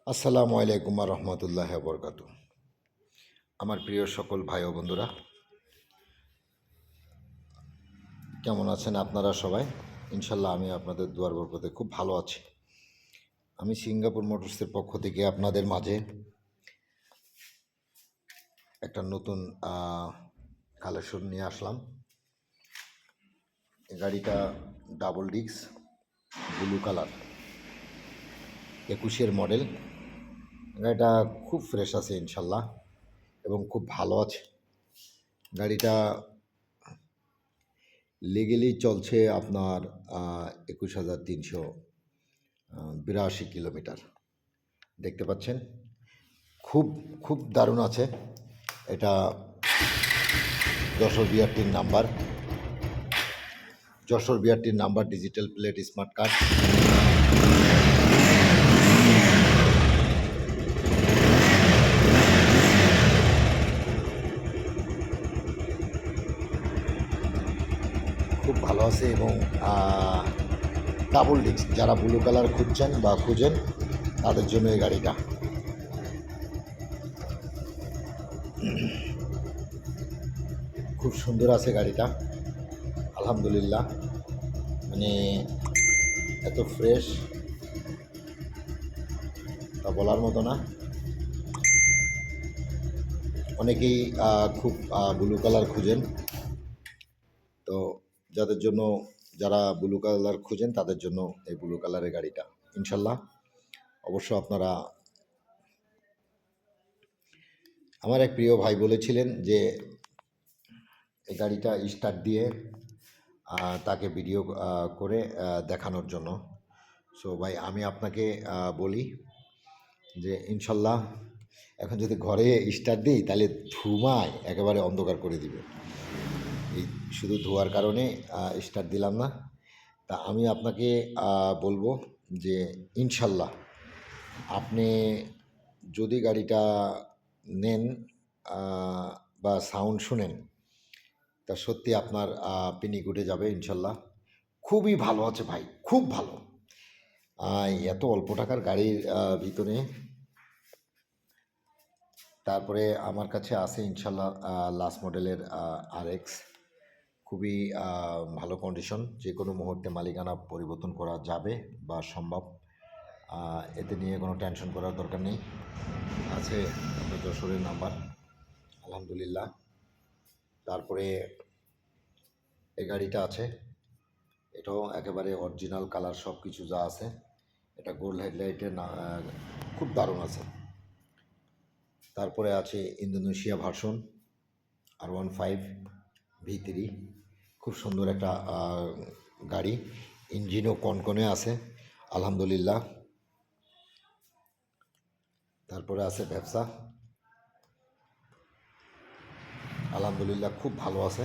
আসসালামু আলাইকুম রহমতুল্লাহ বরকাত। আমার প্রিয় সকল ভাই ও বন্ধুরা, কেমন আছেন আপনারা সবাই? ইনশাল্লাহ আমি আপনাদের দুয়ার বরকতে খুব ভালো আছি। আমি সিঙ্গাপুর মোটরসের পক্ষ থেকে আপনাদের মাঝে একটা নতুন কালেকশন নিয়ে আসলাম। এই গাড়িটা ডাবল ডিস্ক, ব্লু কালার, 21-এর মডেল। গাড়িটা খুব ফ্রেশ আছে ইনশাল্লাহ এবং খুব ভালো আছে। গাড়িটা লিগেলি চলছে আপনার 21,382 কিলোমিটার। দেখতে পাচ্ছেন, খুব খুব দারুণ আছে। এটা যশোর বিআরটির number, digital plate, smart card. খুব ভালো আছে এবং ডাবল ডিস্ক, যারা ব্লু কালার খুঁজছেন বা খুঁজেন তাদের জন্য এই গাড়িটা। খুব সুন্দর আছে গাড়িটা, আলহামদুলিল্লাহ। মানে এত ফ্রেশ তা বলার মতো না। অনেকেই খুব ব্লু কালার খুঁজেন, তো যারা ব্লু কালার খুঁজেন তাদের জন্য এই ব্লু কালারের গাড়িটা ইনশাল্লাহ। অবশ্য আপনারা, আমার এক প্রিয় ভাই বলেছিলেন যে এই গাড়িটা স্টার্ট দিয়ে তাকে ভিডিও করে দেখানোর জন্য। সো ভাই, আমি আপনাকে বলি যে ইনশাল্লাহ এখন যদি ঘরে স্টার্ট দিই তাহলে ধুমায় একেবারে অন্ধকার করে দিবে। এই শুধু ধোয়ার কারণে স্টার্ট দিলাম না। তা আমি আপনাকে বলবো যে ইনশাল্লাহ আপনি যদি গাড়িটা নেন বা সাউন্ড শুনেন, তা সত্যি আপনার পিনিক উঠে যাবে ইনশাল্লাহ। খুবই ভালো আছে ভাই, খুব ভালো। এত অল্প টাকার গাড়ির ভিতরে তারপরে আমার কাছে আছে ইনশাল্লাহ লাস্ট মডেলের RX, খুবই ভালো কন্ডিশন। যে কোনো মুহূর্তে মালিকানা পরিবর্তন করা যাবে বা সম্ভব। এতে নিয়ে কোনো টেনশন করার দরকার নেই। আছে আপনার যশোরের নাম্বার, আলহামদুলিল্লাহ। তারপরে এই গাড়িটা আছে, এটাও একেবারে অরিজিনাল কালার, সব কিছু যা আছে। এটা গোল্ড হেডলাইটের খুব দারুণ আছে। তারপরে আছে ইন্দোনেশিয়া ভার্সন R15 V3, খুব সুন্দর একটা গাড়ি। ইঞ্জিনও কনকনে আছে আলহামদুলিল্লাহ। তারপরে আছে ব্যবসা, আলহামদুলিল্লাহ খুব ভালো আছে।